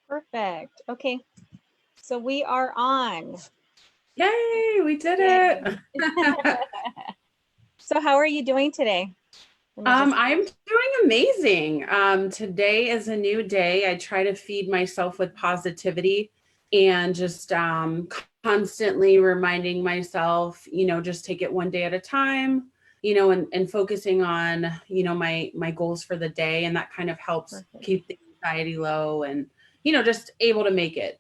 Perfect. Okay, so we are on. Yay, we did Yay. it. So how are you doing today? Let me just, I'm doing amazing. Today is a new day. I try to feed myself with positivity and just constantly reminding myself, just take it one day at a time, and focusing on, my goals for the day. And that kind of helps perfect. keep the anxiety low and, just able to make it.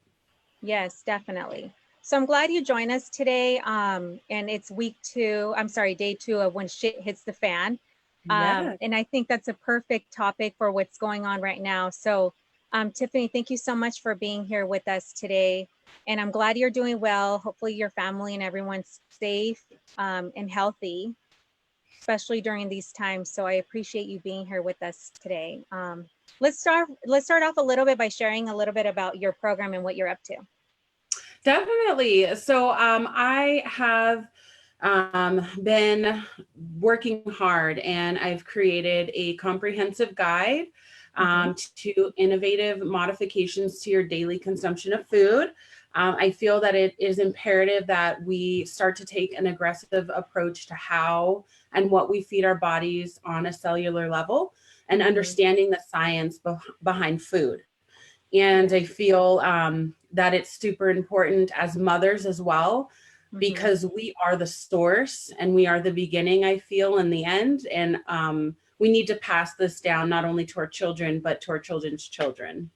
Yes, definitely. So I'm glad you joined us today. And it's week two, I'm sorry, day two of when shit hits the fan. Yeah. And I think that's a perfect topic for what's going on right now. So, Tiffany, thank you so much for being here with us today. And I'm glad you're doing well. Hopefully your family and everyone's safe and healthy, especially during these times. So I appreciate you being here with us today. Let's start off a little bit by sharing a little bit about your program and what you're up to. Definitely. So I have been working hard and I've created a comprehensive guide Mm-hmm. to innovative modifications to your daily consumption of food. I feel that it is imperative that we start to take an aggressive approach to how and what we feed our bodies on a cellular level and Mm-hmm. understanding the science behind food. And Yes. I feel that it's super important as mothers as well, Mm-hmm. because we are the source and we are the beginning, I feel, in the end. And we need to pass this down not only to our children, but to our children's children.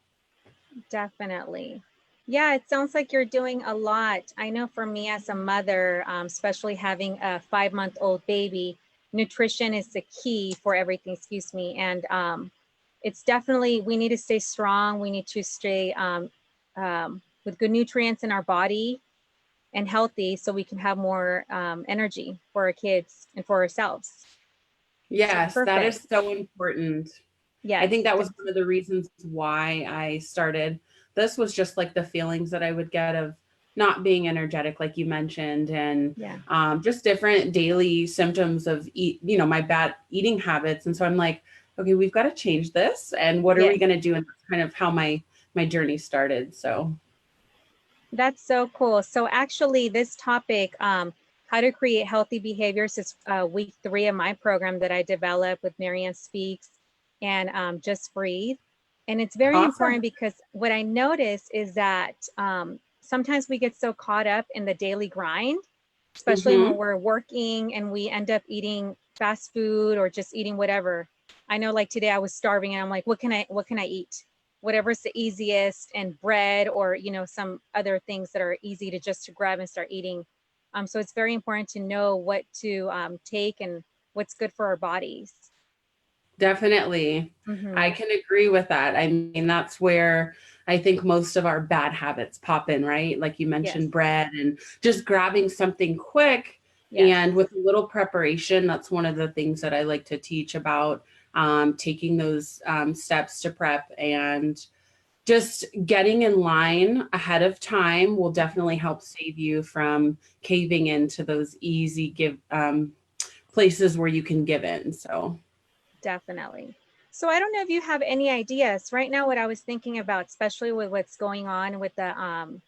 Definitely. Yeah, it sounds like you're doing a lot. I know for me as a mother, especially having a 5-month-old baby, nutrition is the key for everything, excuse me. And it's definitely, we need to stay strong. We need to stay with good nutrients in our body and healthy so we can have more energy for our kids and for ourselves. So Yes, that perfect. is so important. I Yes. think that was one of the reasons why I started. This was just like the feelings that I would get of not being energetic, like you mentioned, and Yeah. just different daily symptoms of my bad eating habits. And so I'm like, okay, we've got to change this. And what are we Yes. going to do? And that's kind of how my journey started. So That's so cool. So actually this topic, how to create healthy behaviors is week 3 of my program that I developed with Miriam Speaks and Just Breathe. And it's very awesome. important because what I notice is that sometimes we get so caught up in the daily grind, especially when Hmm. we're working and we end up eating fast food or just eating whatever. I know like today I was starving and I'm like, what can I eat? Whatever's the easiest, and bread or some other things that are easy to grab and start eating. So it's very important to know what to take and what's good for our bodies. Definitely. I Mm-hmm. can agree with that. I mean, that's where I think most of our bad habits pop in, right? Like you Yes. mentioned, bread and just grabbing something quick. Yes. And with a little preparation, that's one of the things that I like to teach about, taking those steps to prep and just getting in line ahead of time will definitely help save you from caving into those easy places where you can give in. So. Definitely. So I don't know if you have any ideas right now. What I was thinking about, especially with what's going on with the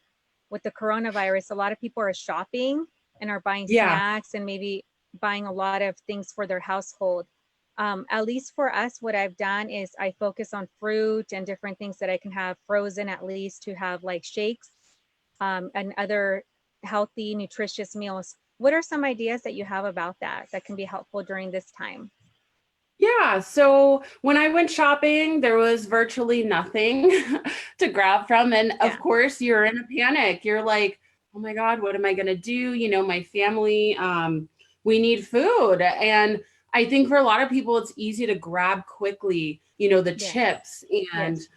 coronavirus, a lot of people are shopping and are buying Yeah. snacks and maybe buying a lot of things for their household. At least for us, what I've done is I focus on fruit and different things that I can have frozen, at least to have like shakes and other healthy, nutritious meals. What are some ideas that you have about that that can be helpful during this time? Yeah, so when I went shopping, there was virtually nothing to grab from. And of Yeah. course, you're in a panic. You're like, oh my God, what am I going to do? My family, we need food. And I think for a lot of people, it's easy to grab quickly, the Yes. chips and Yes.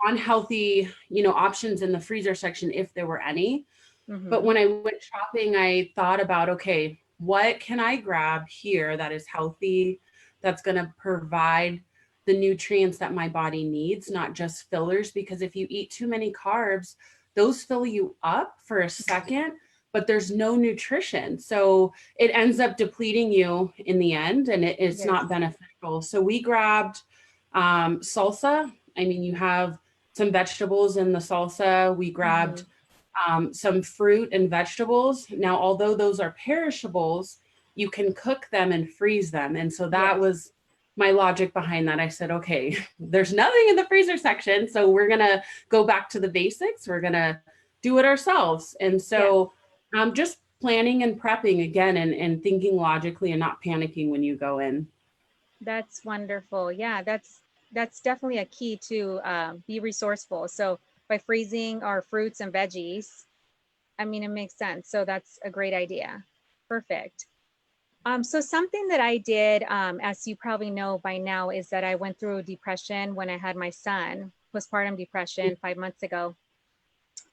unhealthy, options in the freezer section, if there were any. But Mm-hmm. when I went shopping, I thought about, okay, what can I grab here that is healthy, that's going to provide the nutrients that my body needs, not just fillers? Because if you eat too many carbs, those fill you up for a second, but there's no nutrition. So it ends up depleting you in the end, and it's Yes. not beneficial. So we grabbed salsa. I mean, you have some vegetables in the salsa. We Mm-hmm. grabbed some fruit and vegetables. Now, although those are perishables, you can cook them and freeze them. And so that Yes. was my logic behind that. I said, okay, there's nothing in the freezer section. So we're going to go back to the basics. We're going to do it ourselves. And Yes. so just planning and prepping again and thinking logically and not panicking when you go in. That's wonderful. Yeah, that's definitely a key to be resourceful. So by freezing our fruits and veggies, I mean, it makes sense. So that's a great idea. Perfect. So something that I did, as you probably know by now, is that I went through depression when I had my son, postpartum depression 5 months ago.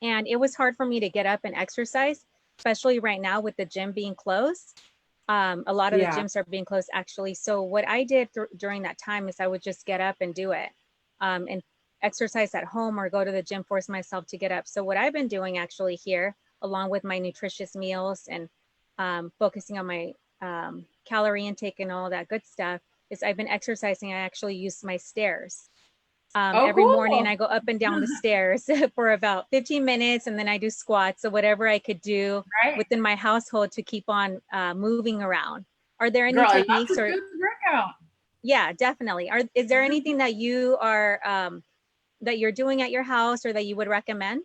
And it was hard for me to get up and exercise, especially right now with the gym being closed. A lot of the Yeah. gyms are being closed actually. So what I did during that time is I would just get up and do it, and exercise at home or go to the gym, force myself to get up. So what I've been doing actually here, along with my nutritious meals and focusing on my calorie intake and all that good stuff, is I've been exercising. I actually use my stairs. Oh, Every morning cool. I go up and down the stairs for about 15 minutes, and then I do squats. So whatever I could do Right. within my household to keep on moving around. Are there any Girl, and that's techniques a or, good workout. yeah, definitely. Is there anything that you are, that you're doing at your house or that you would recommend?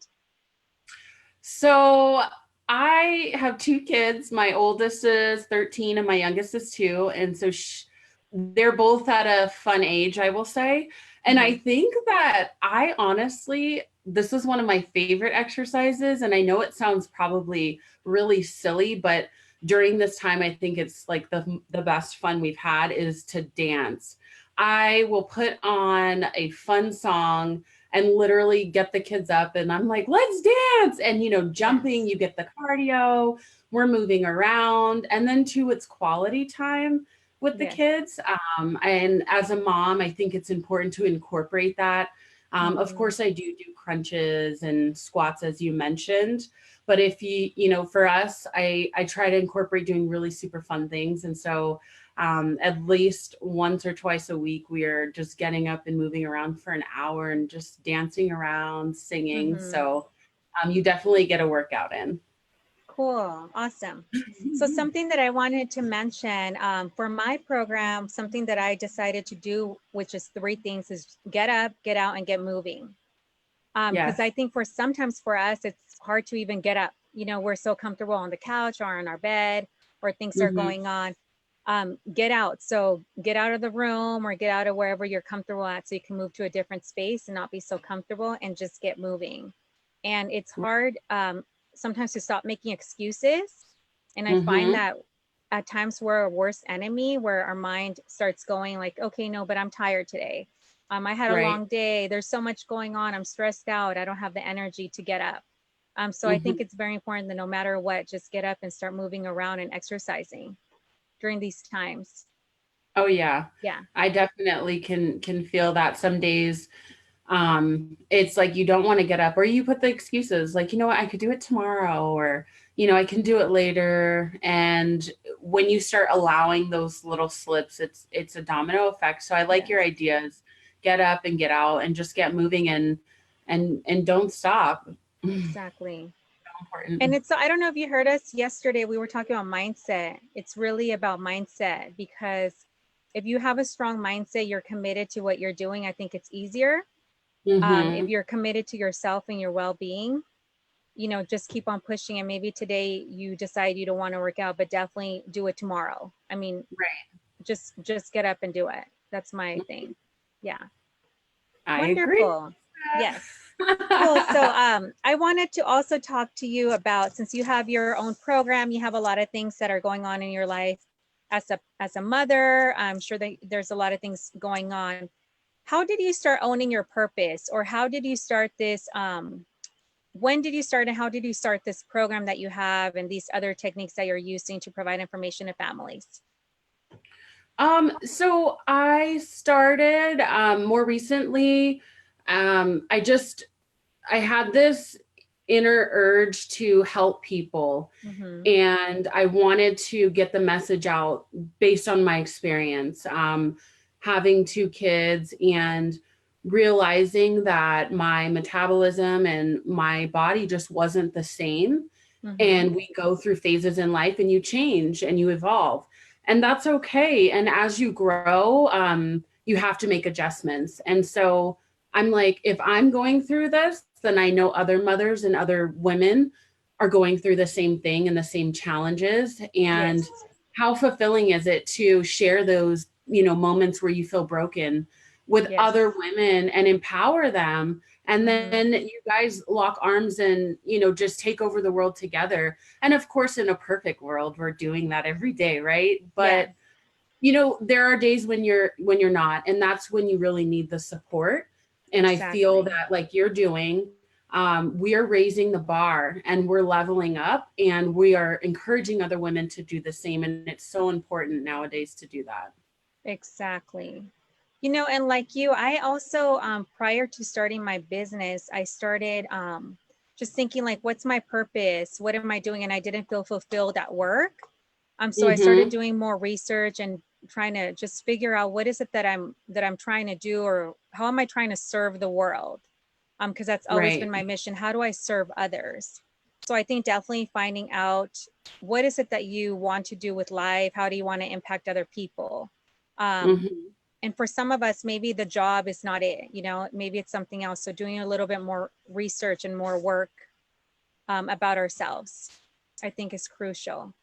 So I have two kids. My oldest is 13 and my youngest is 2. And so they're both at a fun age, I will say. And Mm-hmm. I think that I honestly, this is one of my favorite exercises. And I know it sounds probably really silly, but during this time, I think it's like the best fun we've had is to dance. I will put on a fun song and literally get the kids up and I'm like, let's dance. And, jumping, Yes. you get the cardio, we're moving around. And then too, it's quality time with the Yes. kids. And as a mom, I think it's important to incorporate that. Of Mm-hmm. course, I do crunches and squats, as you mentioned. But if for us, I try to incorporate doing really super fun things. And so at least once or twice a week, we are just getting up and moving around for an hour and just dancing around, singing. Mm-hmm. So you definitely get a workout in. Cool. Awesome. So something that I wanted to mention, for my program, something that I decided to do, which is three things, is get up, get out, and get moving. Because Yes. I think sometimes for us, it's hard to even get up. We're so comfortable on the couch or on our bed, or things are Hmm. going on. Get out. So get out of the room or get out of wherever you're comfortable at, so you can move to a different space and not be so comfortable and just get moving. And it's hard, sometimes, to stop making excuses. And I find Hmm. that at times we're a worst enemy, where our mind starts going like, okay, no, but I'm tired today. I had a Right. long day. There's so much going on. I'm stressed out. I don't have the energy to get up. So I think Hmm. it's very important that no matter what, just get up and start moving around and exercising during these times. Oh yeah. Yeah. I definitely can feel that some days it's like you don't want to get up or you put the excuses like, what, I could do it tomorrow or, I can do it later. And when you start allowing those little slips, it's a domino effect. So I like your Yes. ideas. Get up and get out and just get moving and don't stop. Exactly. And Important. it's, I don't know if you heard us yesterday, we were talking about mindset. It's really about mindset, because if you have a strong mindset, you're committed to what you're doing. I think it's easier. If Hmm. you're committed to yourself and your well-being, just keep on pushing. And maybe today you decide you don't want to work out, but definitely do it tomorrow. I mean, Right. just get up and do it. That's my thing. Yeah. I agree. Wonderful. Yes. Cool. So I wanted to also talk to you about, since you have your own program, you have a lot of things that are going on in your life as a mother. I'm sure that there's a lot of things going on. How did you start owning your purpose, or how did you start this? When did you start, and how did you start this program that you have and these other techniques that you're using to provide information to families? So I started more recently. I had this inner urge to help people Mm-hmm. and I wanted to get the message out based on my experience, having two kids and realizing that my metabolism and my body just wasn't the same. Mm-hmm. And we go through phases in life and you change and you evolve. And that's okay. And as you grow, you have to make adjustments. And so I'm like, if I'm going through this, then I know other mothers and other women are going through the same thing and the same challenges. And Yes. how fulfilling is it to share those, moments where you feel broken with Yes. other women and empower them, and Mm-hmm. then you guys lock arms and just take over the world together. And of course, in a perfect world, we're doing that every day, right? But Yes. there are days when you're not, and that's when you really need the support. And I feel Exactly. that, like you're doing, we are raising the bar and we're leveling up and we are encouraging other women to do the same, and it's so important nowadays to do that. Exactly. And like you, I also, prior to starting my business, I started just thinking like, what's my purpose? What am I doing? And I didn't feel fulfilled at work. So I started Mm-hmm. doing more research and trying to just figure out what is it that I'm trying to do, or how am I trying to serve the world? Because that's always been Right. my mission. How do I serve others? So I think definitely finding out what is it that you want to do with life? How do you want to impact other people? Um, Mm-hmm. and for some of us, maybe the job is not it, maybe it's something else. So doing a little bit more research and more work about ourselves, I think is crucial.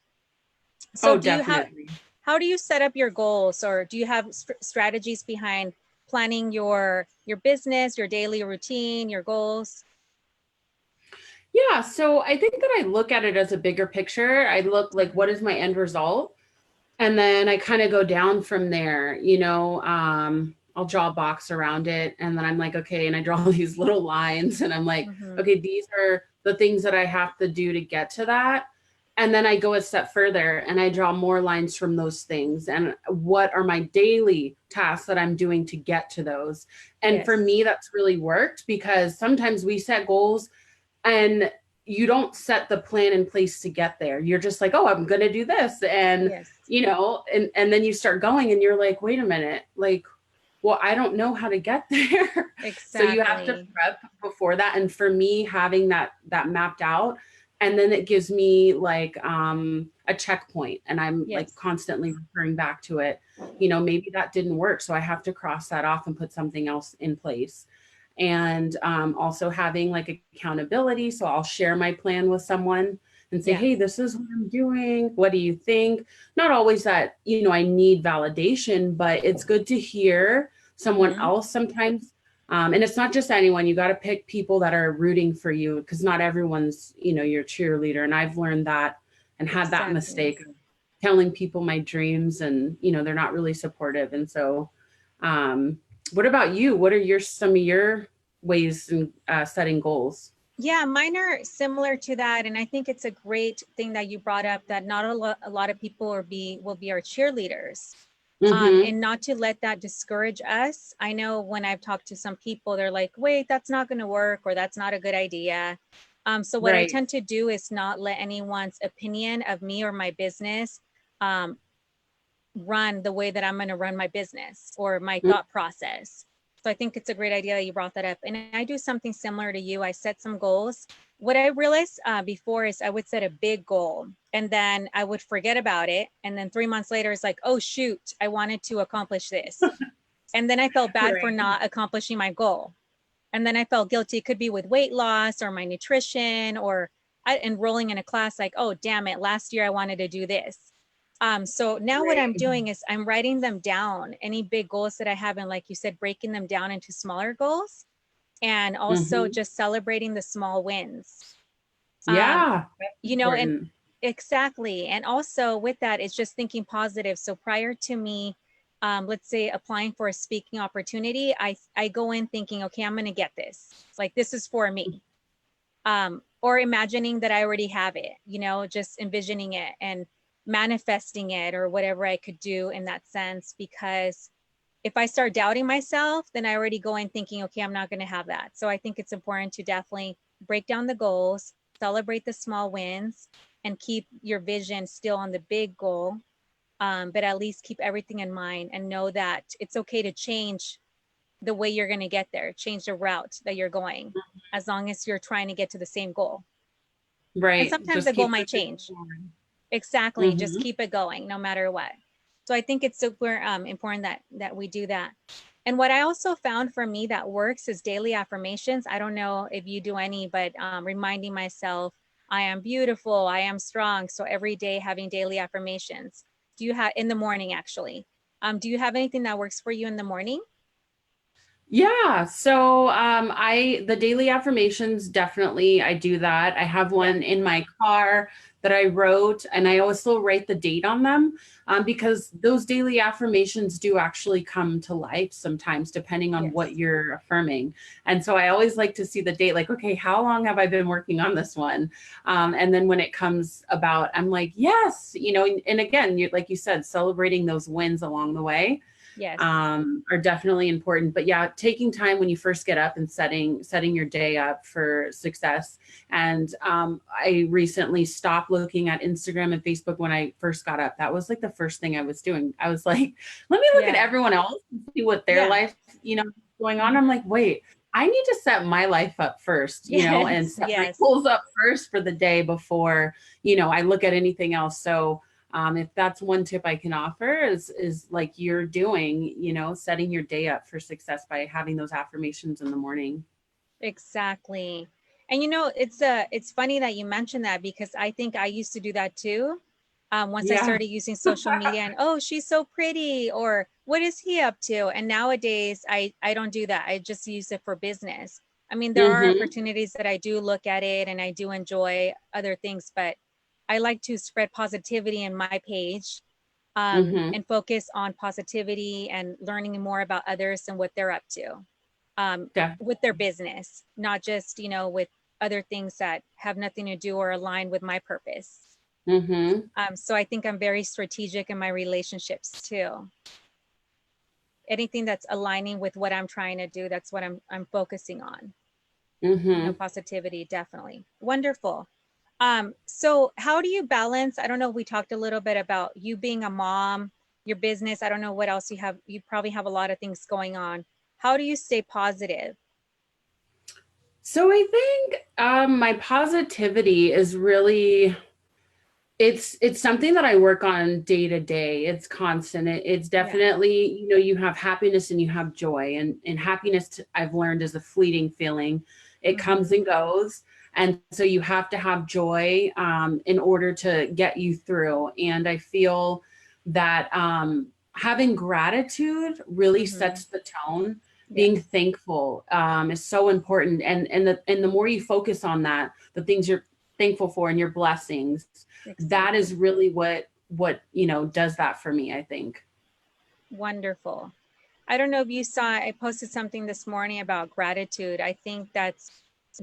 So Oh, do you have, definitely. how do you set up your goals, or do you have strategies behind planning your business, your daily routine, your goals? Yeah, so I think that I look at it as a bigger picture. I look like, what Mhm. is my end result? And then I kind of go down from there, I'll draw a box around it. And then I'm like, okay. And I draw these little lines and I'm like, Mhm. okay, these are the things that I have to do to get to that. And then I go a step further and I draw more lines from those things. And what are my daily tasks that I'm doing to get to those? And for Yes. me, that's really worked, because sometimes we set goals and you don't set the plan in place to get there. You're just like, oh, I'm going to do this. And, Yes. and then you start going and you're like, wait a minute, like, well, I don't know how to get there. So you have to Exactly. prep before that. And for me, having that mapped out, and then it gives me like a checkpoint, and I'm like Yes. constantly referring back to it. Maybe that didn't work, so I have to cross that off and put something else in place. And also having like accountability. So I'll share my plan with someone and say, Yeah. hey, this is what I'm doing. What do you think? Not always that, I need validation, but it's good to hear someone Mhm. else sometimes. And it's not just anyone. You got to pick people that are rooting for you, because not everyone's, your cheerleader. And I've learned that and had that Exactly. mistake of telling people my dreams, and, they're not really supportive. And so, what about you? What are some of your ways in setting goals? Yeah, mine are similar to that, and I think it's a great thing that you brought up, that not a lot of people will be our cheerleaders, Mm-hmm. and not to let that discourage us. I know when I've talked to some people, they're like, "Wait, that's not going to work," or "That's not a good idea." So what I Right. tend to do is not let anyone's opinion of me or my business um, run the way that I'm going to run my business or my Mm-hmm. thought process. So I think it's a great idea that you brought that up. And I do something similar to you. I set some goals. What I realized before is I would set a big goal and then I would forget about it. And then 3 months later, it's like, oh, shoot, I wanted to accomplish this. And then I felt bad for Right. not accomplishing my goal. And then I felt guilty. It could be with weight loss or my nutrition, or enrolling in a class, like, oh, damn it, last year I wanted to do this. So now what I'm Right. doing is I'm writing them down, any big goals that I have, and like you said, breaking them down into smaller goals, and also Mm-hmm. just celebrating the small wins. Um, Yeah, that's and important. exactly. And also with that, it's just thinking positive. So prior to me, let's say applying for a speaking opportunity, I go in thinking, okay, I'm going to get this. Like this is for me. Or imagining that I already have it, just envisioning it and manifesting it, or whatever I could do in that sense. Because if I start doubting myself, then I already go in thinking, okay, I'm not going to have that. So I think it's important to definitely break down the goals, celebrate the small wins, and keep your vision still on the big goal. But at least keep everything in mind and know that it's okay to change the way you're going to get there, change the route that you're going, as long as you're trying to get to the same goal. And Right. sometimes Just the goal keep might moving change. forward. Exactly. Just Mm-hmm. keep it going no matter what. So I think it's super important that we do that. And what I also found for me that works is daily affirmations. I don't know if you do any, but reminding myself, I am beautiful, I am strong. So every day having daily affirmations. Do you have in the morning actually? Do you have anything that works for you in the morning? Yeah, so the daily affirmations, definitely I do that. I have Yeah. one in my car that I wrote, and I also write the date on them, because those daily affirmations do actually come to life sometimes depending on what Yes. you're affirming. And so I always like to see the date, like, okay, how long have I been working on this one? And then when it comes about, I'm like, yes, and again, you like you said, celebrating those wins along the way Yes. are definitely important. But yeah, taking time when you first get up and setting your day up for success. And I recently stopped looking at Instagram and Facebook when I first got up. That was like the first thing I was doing. I was like, let me look at Yeah. everyone else and see what their Yeah. life, going on. Mhm. I'm like, wait, I need to set my life up first, and Yes. set my Yes. goals up first for the day before, I look at anything else. So if that's one tip I can offer is like you're doing, setting your day up for success by having those affirmations in the morning. Exactly. And it's funny that you mentioned that because I think I used to do that too. Once I Yeah. started using social media and oh, she's so pretty, or what is he up to? And nowadays I don't do that. I just use it for business. I mean, there are Mm-hmm. opportunities that I do look at it and I do enjoy other things, but I like to spread positivity in my page, Mm-hmm. and focus on positivity and learning more about others and what they're up to, with their business, not just, with other things that have nothing to do or align with my purpose. Mm-hmm. So I think I'm very strategic in my relationships too. Anything that's aligning with what I'm trying to do, that's what I'm focusing on. Mm-hmm. Positivity, definitely. Wonderful. So how do you balance? I don't know, we talked a little bit about you being a mom, your business. I don't know what else you have. You probably have a lot of things going on. How do you stay positive? So I think my positivity is really it's something that I work on day to day. It's constant. It's Yeah. definitely, you have happiness and you have joy. And happiness, I've learned, is a fleeting feeling. It Mm-hmm. comes and goes. And so you have to have joy in order to get you through. And I feel that having gratitude really Mm-hmm. sets the tone. Being Yes. thankful is so important. And the more you focus on that, the things you're thankful for and your blessings, that is Exactly. really what does that for me, I think. Wonderful. I don't know if you saw, I posted something this morning about gratitude. I think that's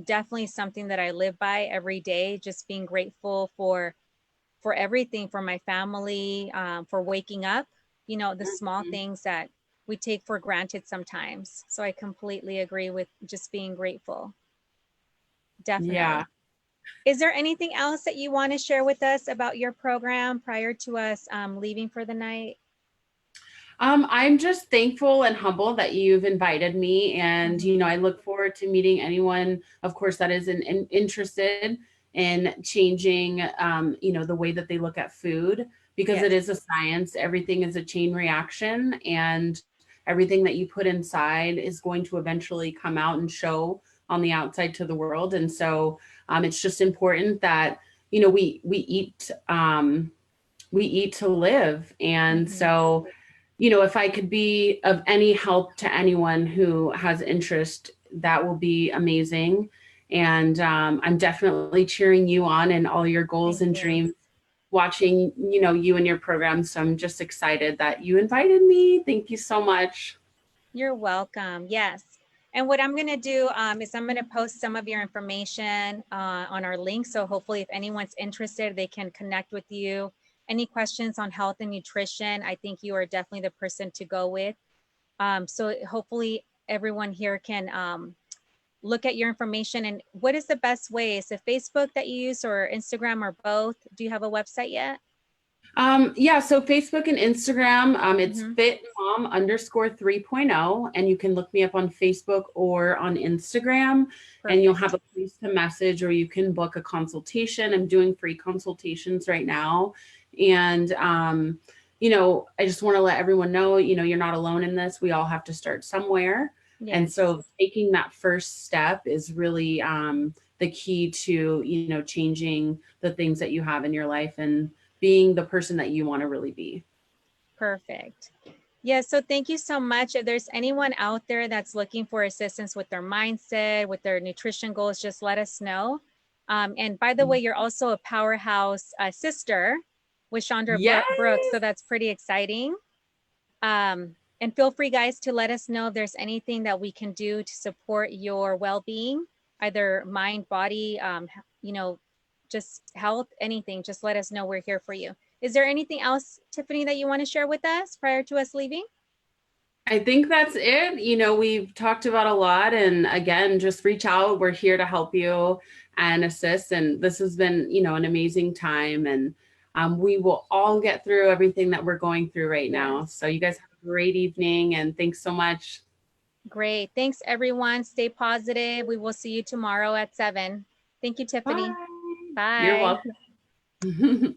definitely something that I live by every day, just being grateful for everything, for my family, for waking up, the small Mhm. things that we take for granted sometimes. So I completely agree with just being grateful. Yeah. Definitely. Is there anything else that you want to share with us about your program prior to us leaving for the night? I'm just thankful and humble that you've invited me, and Mhm. I look forward to meeting anyone, of course, that is interested in changing, the way that they look at food, because it Yes, is a science. Everything is a chain reaction, and everything that you put inside is going to eventually come out and show on the outside to the world. And so, it's just important that we eat to live, and hmm, so if I could be of any help to anyone who has interest, that will be amazing. And I'm definitely cheering you on and all your goals thank and you. dreams, watching, you and your program. So I'm just excited that you invited me. Thank you so much. You're welcome. Yes. And what I'm going to do is I'm going to post some of your information on our link. So hopefully, if anyone's interested, they can connect with you. Any questions on health and nutrition, I think you are definitely the person to go with. So hopefully, everyone here can look at your information. And what is the best way? Is it Facebook that you use or Instagram or both? Do you have a website yet? Yeah, so Facebook and Instagram, it's Mm-hmm. fitmom_3.0, and you can look me up on Facebook or on Instagram, and you'll have Perfect. a place to message, or you can book a consultation. I'm doing free consultations right now. And, I just want to let everyone know, you're not alone in this. We all have to start somewhere. And Yes. so taking that first step is really the key to, changing the things that you have in your life and being the person that you want to really be. Perfect. Yeah, so thank you so much. If there's anyone out there that's looking for assistance with their mindset, with their nutrition goals, just let us know. And by the way, you're also a powerhouse sister with Chandra Yes. Brooks, so that's pretty exciting. And feel free, guys, to let us know if there's anything that we can do to support your well-being, either mind, body, just health, anything. Just let us know. We're here for you. Is there anything else, Tiffany, that you want to share with us prior to us leaving? I think that's it. We've talked about a lot. And again, just reach out. We're here to help you and assist. And this has been, an amazing time. And we will all get through everything that we're going through right now. Yes. So you guys have a great evening. And thanks so much. Great. Thanks, everyone. Stay positive. We will see you tomorrow at 7. Thank you, Tiffany. Bye. You're Bye. welcome.